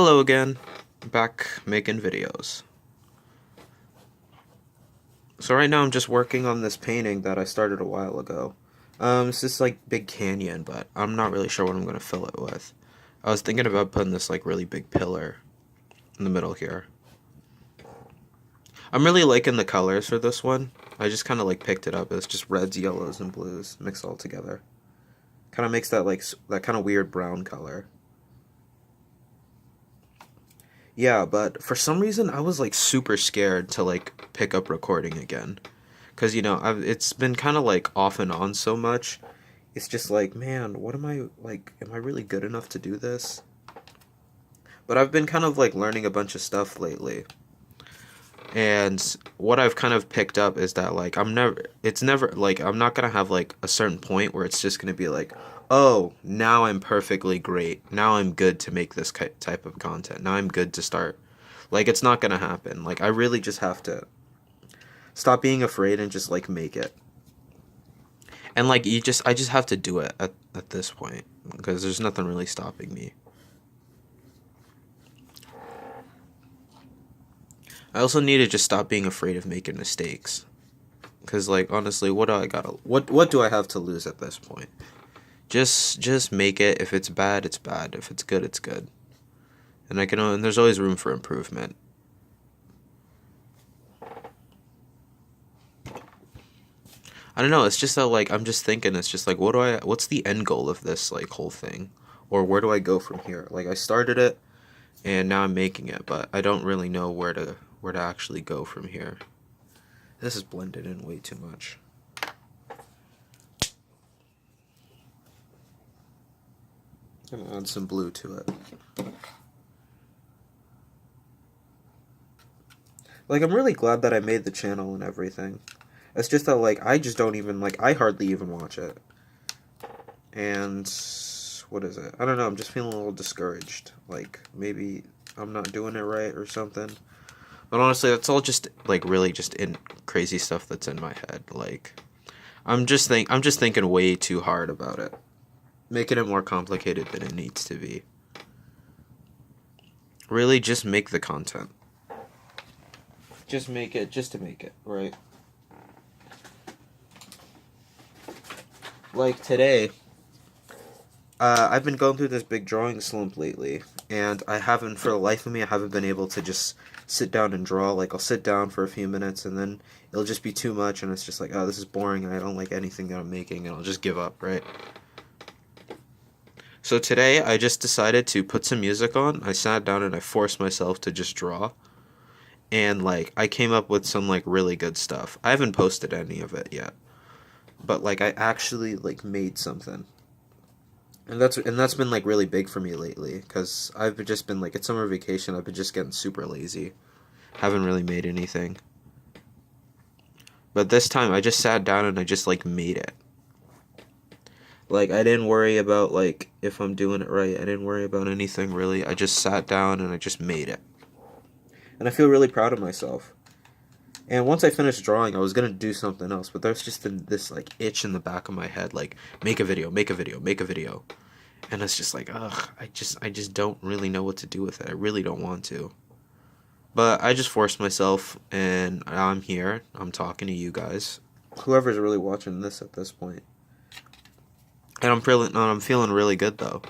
Hello again, back making videos. So right now I'm just working on this painting that I started a while ago. It's this like big canyon, but I'm not really sure what I'm gonna fill it with. I was thinking about putting this like really big pillar in the middle here. I'm really liking the colors for this one. I just kind of like picked it up. It's just reds, yellows, and blues mixed all together. Kind of makes that like that kind of weird brown color. Yeah, but for some reason I was like super scared to like pick up recording again. Cause it's been kind of like off and on so much. It's just like, man, what am I like? Am I really good enough to do this? But I've been kind of like learning a bunch of stuff lately. And what I've kind of picked up is that like it's never like I'm not gonna have like a certain point where it's just gonna be like, oh, now I'm perfectly great. Now I'm good to make this type of content. Now I'm good to start. Like it's not gonna happen. Like I really just have to stop being afraid and just like make it. And like I just have to do it at this point because there's nothing really stopping me. I also need to just stop being afraid of making mistakes. Cause like honestly, what do I have to lose at this point? Just make it. If it's bad, it's bad. If it's good, it's good. And there's always room for improvement. I don't know, it's just that like I'm just thinking it's just like what's the end goal of this like whole thing? Or where do I go from here? Like I started it and now I'm making it, but I don't really know where to actually go from here. This is blended in way too much. I'm gonna add some blue to it. Like I'm really glad that I made the channel and everything. It's just that like I just don't even like I hardly even watch it. And what is it? I don't know, I'm just feeling a little discouraged. Like maybe I'm not doing it right or something. But honestly, that's all just like really just in crazy stuff that's in my head. Like I'm just thinking way too hard about it. Making it more complicated than it needs to be. Really just make the content. Just make it just to make it, right? Like today, I've been going through this big drawing slump lately, and for the life of me, I haven't been able to just sit down and draw. Like, I'll sit down for a few minutes, and then it'll just be too much, and it's just like, oh, this is boring, and I don't like anything that I'm making, and I'll just give up, right? So today, I just decided to put some music on. I sat down and I forced myself to just draw. And, like, I came up with some, like, really good stuff. I haven't posted any of it yet. But, like, I actually, like, made something. And that's been like really big for me lately because I've just been like, it's summer vacation, I've been just getting super lazy, haven't really made anything. But this time I just sat down and I just like made it. Like I didn't worry about like if I'm doing it right. I didn't worry about anything really. I just sat down and I just made it. And I feel really proud of myself. And once I finished drawing, I was gonna do something else, but there's just this like itch in the back of my head, like make a video, make a video, make a video. And it's just like, ugh, I just don't really know what to do with it. I really don't want to. But I just forced myself, and I'm here. I'm talking to you guys. Whoever's really watching this at this point. And I'm feeling really good, though.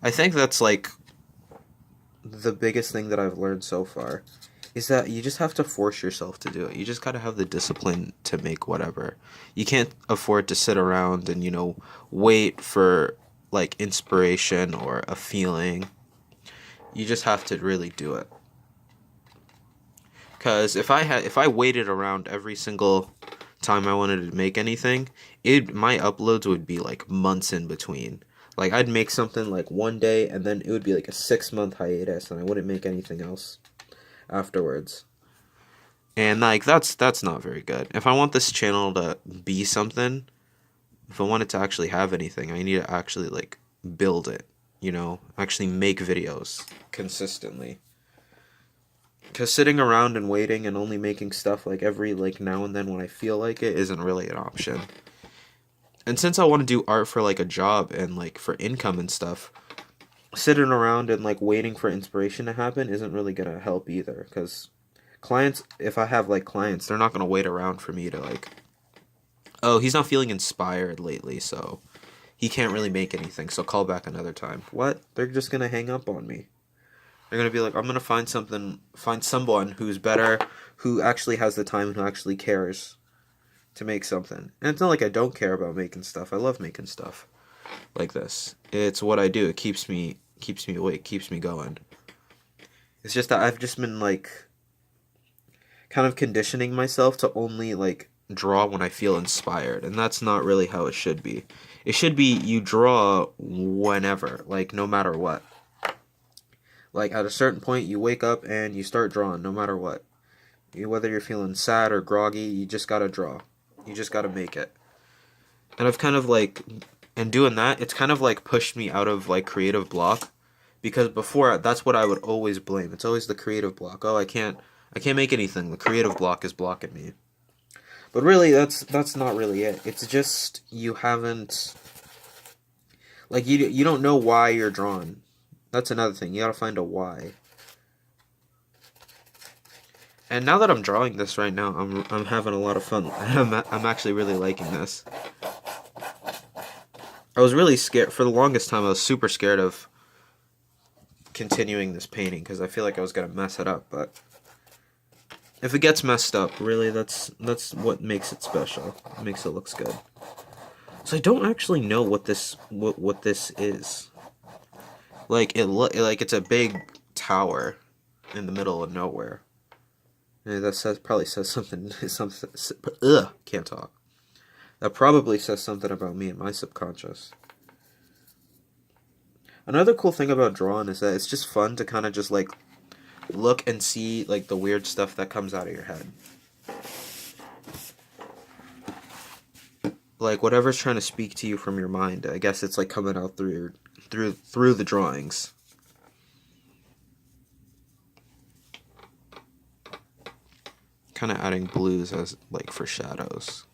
I think that's, like, the biggest thing that I've learned so far. Is that you just have to force yourself to do it. You just gotta have the discipline to make whatever. You can't afford to sit around and, wait for like inspiration or a feeling. You just have to really do it. Cause if I waited around every single time I wanted to make anything, my uploads would be like months in between. Like I'd make something like one day and then it would be like a 6-month hiatus and I wouldn't make anything else afterwards. And like that's not very good. If I want this channel to be something, if I want it to actually have anything, I need to actually like build it, actually make videos consistently. Because sitting around and waiting and only making stuff like every like now and then when I feel like it isn't really an option. And since I want to do art for like a job and like for income and stuff, sitting around and like waiting for inspiration to happen isn't really gonna help either. Because clients, if I have like clients, they're not gonna wait around for me to like, oh, he's not feeling inspired lately, so he can't really make anything, so call back another time. What? They're just gonna hang up on me. They're gonna be like, I'm gonna find someone who's better, who actually has the time, who actually cares to make something. And it's not like I don't care about making stuff. I love making stuff like this. It's what I do. It keeps me awake, keeps me going. It's just that I've just been like kind of conditioning myself to only like draw when I feel inspired, and that's not really how it should be. It should be you draw whenever, like no matter what. Like at a certain point you wake up and you start drawing no matter what. Whether you're feeling sad or groggy, you just gotta draw. You just gotta make it. And I've kind of like, and doing that, it's kind of like pushed me out of like creative block, because before that's what I would always blame. It's always the creative block. Oh, I can't make anything. The creative block is blocking me. But really, that's not really it. It's just you haven't, like you don't know why you're drawn. That's another thing. You gotta find a why. And now that I'm drawing this right now, I'm having a lot of fun. I'm actually really liking this. I was really scared for the longest time. I was super scared of continuing this painting because I feel like I was gonna mess it up. But if it gets messed up, really, that's what makes it special. It makes it looks good. So I don't actually know what this is. Like like it's a big tower in the middle of nowhere. And that probably says something. Can't talk. That probably says something about me and my subconscious. Another cool thing about drawing is that it's just fun to kind of just like look and see like the weird stuff that comes out of your head. Like whatever's trying to speak to you from your mind, I guess it's like coming out through the drawings. Kind of adding blues as like for shadows.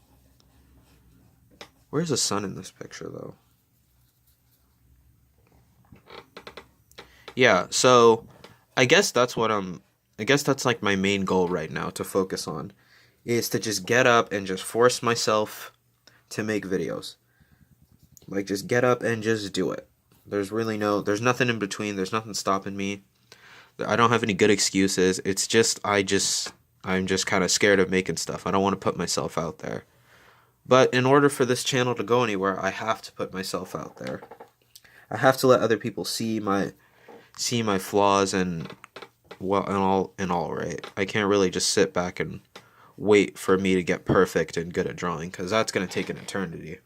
Where's the sun in this picture though? Yeah, so I guess that's like my main goal right now to focus on, is to just get up and just force myself to make videos. Like just get up and just do it. There's nothing in between. There's nothing stopping me. I don't have any good excuses. It's just I'm just kind of scared of making stuff. I don't want to put myself out there. But in order for this channel to go anywhere, I have to put myself out there. I have to let other people see my flaws and all, right. I can't really just sit back and wait for me to get perfect and good at drawing, because that's going to take an eternity.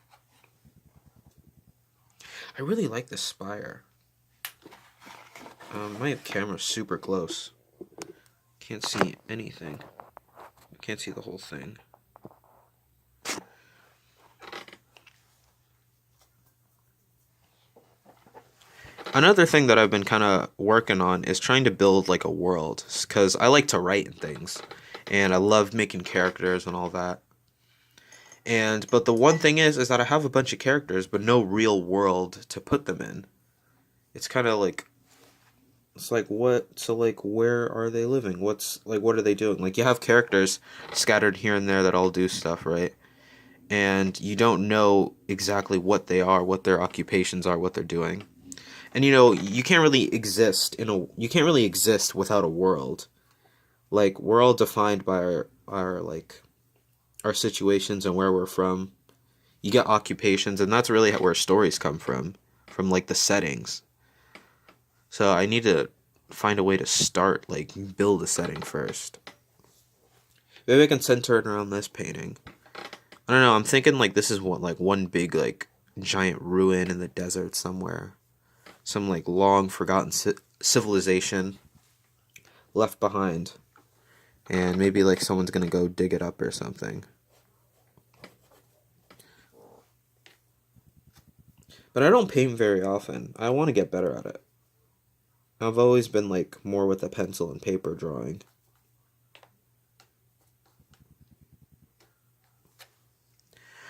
I really like this spire. My camera's super close. Can't see anything. Can't see the whole thing. Another thing that I've been kind of working on is trying to build like a world, because I like to write and things, and I love making characters and all that. But the one thing is that I have a bunch of characters, but no real world to put them in. It's kind of like, it's like what? So like, where are they living? What are they doing? Like you have characters scattered here and there that all do stuff, right? And you don't know exactly what they are, what their occupations are, what they're doing. And you can't really exist without a world. Like we're all defined by our situations and where we're from. You get occupations, and that's really where stories come from like the settings. So I need to find a way to start, like build a setting first. Maybe I can center it around this painting. I don't know, I'm thinking like this is one big like giant ruin in the desert somewhere. Some like long forgotten civilization left behind, and maybe like someone's gonna go dig it up or something. But I don't paint very often. I want to get better at it. I've always been like more with a pencil and paper drawing.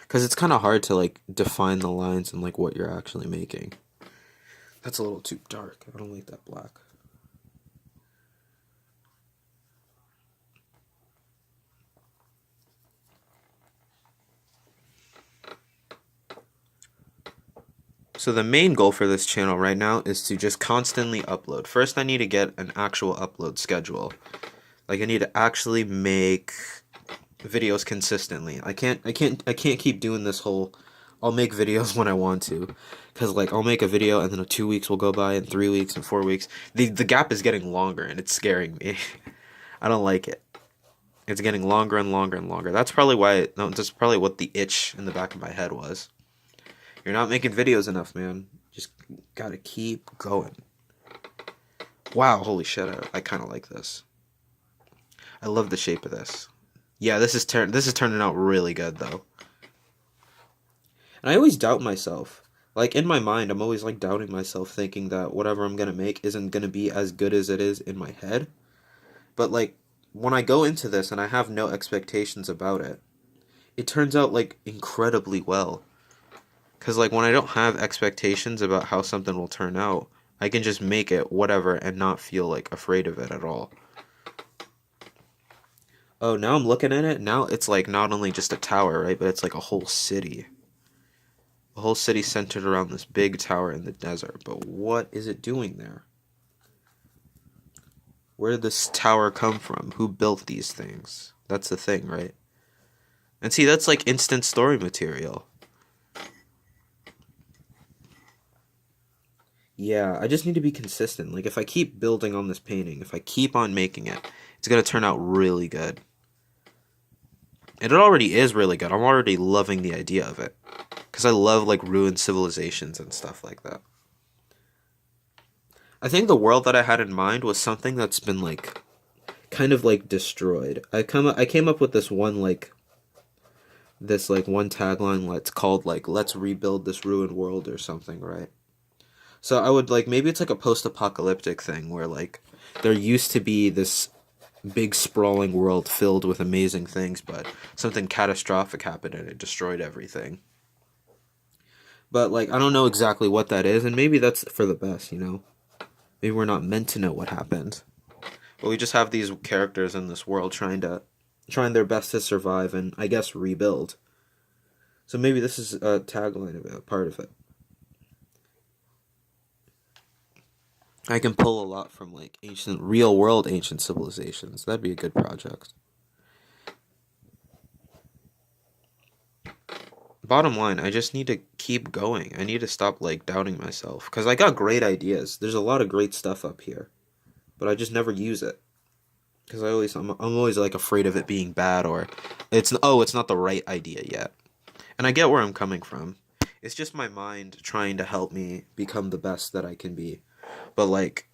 Because it's kind of hard to like define the lines and like what you're actually making. That's a little too dark. I don't like that black. So the main goal for this channel right now is to just constantly upload. First, I need to get an actual upload schedule. Like, I need to actually make videos consistently. I can't keep doing this whole I'll make videos when I want to, because like I'll make a video and then 2 weeks will go by, and 3 weeks and 4 weeks. The gap is getting longer and it's scaring me. I don't like it. It's getting longer and longer and longer. That's probably why. No, that's probably what the itch in the back of my head was. You're not making videos enough, man. Just gotta keep going. Wow, holy shit! I kind of like this. I love the shape of this. Yeah, this is turning out really good though. And I always doubt myself. Like, in my mind, I'm always like doubting myself, thinking that whatever I'm gonna make isn't gonna be as good as it is in my head. But like, when I go into this and I have no expectations about it, it turns out like incredibly well. Cause like when I don't have expectations about how something will turn out, I can just make it whatever and not feel like afraid of it at all. Oh, now I'm looking at it. Now it's like not only just a tower, right? But it's like a whole city. A whole city centered around this big tower in the desert. But what is it doing there? Where did this tower come from? Who built these things? That's the thing, right? And see, that's like instant story material. Yeah, I just need to be consistent. Like, if I keep building on this painting, if I keep on making it, it's gonna turn out really good. And it already is really good. I'm already loving the idea of it. Because I love, like, ruined civilizations and stuff like that. I think the world that I had in mind was something that's been, like, kind of, like, destroyed. I came up with this one, like, one tagline that's called, like, let's rebuild this ruined world or something, right? So I would, like, maybe it's like a post-apocalyptic thing where, like, there used to be this big sprawling world filled with amazing things, but something catastrophic happened and it destroyed everything. But, like, I don't know exactly what that is, and maybe that's for the best, you know? Maybe we're not meant to know what happened. But we just have these characters in this world trying their best to survive and, I guess, rebuild. So maybe this is a tagline of it, a part of it. I can pull a lot from, like, real world ancient civilizations. That'd be a good project. Bottom line, I just need to keep going. I need to stop, like, doubting myself. Because I got great ideas. There's a lot of great stuff up here. But I just never use it. Because I'm always, like, afraid of it being bad, or it's not the right idea yet. And I get where I'm coming from. It's just my mind trying to help me become the best that I can be. But, like,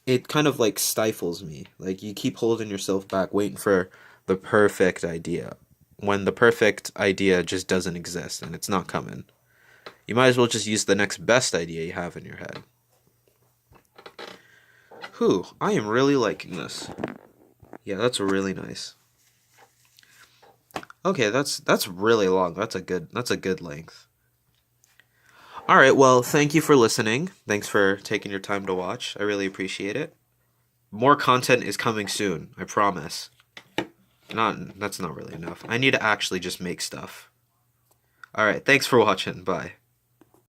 it kind of, like, stifles me. Like, you keep holding yourself back, waiting for the perfect idea, when the perfect idea just doesn't exist and it's not coming. You might as well just use the next best idea you have in your head. Whew, I am really liking this. Yeah, that's really nice. Okay, that's really long. That's a good length. All right, well, thank you for listening. Thanks for taking your time to watch. I really appreciate it. More content is coming soon, I promise. That's not really enough. I need to actually just make stuff. All right, thanks for watching. Bye.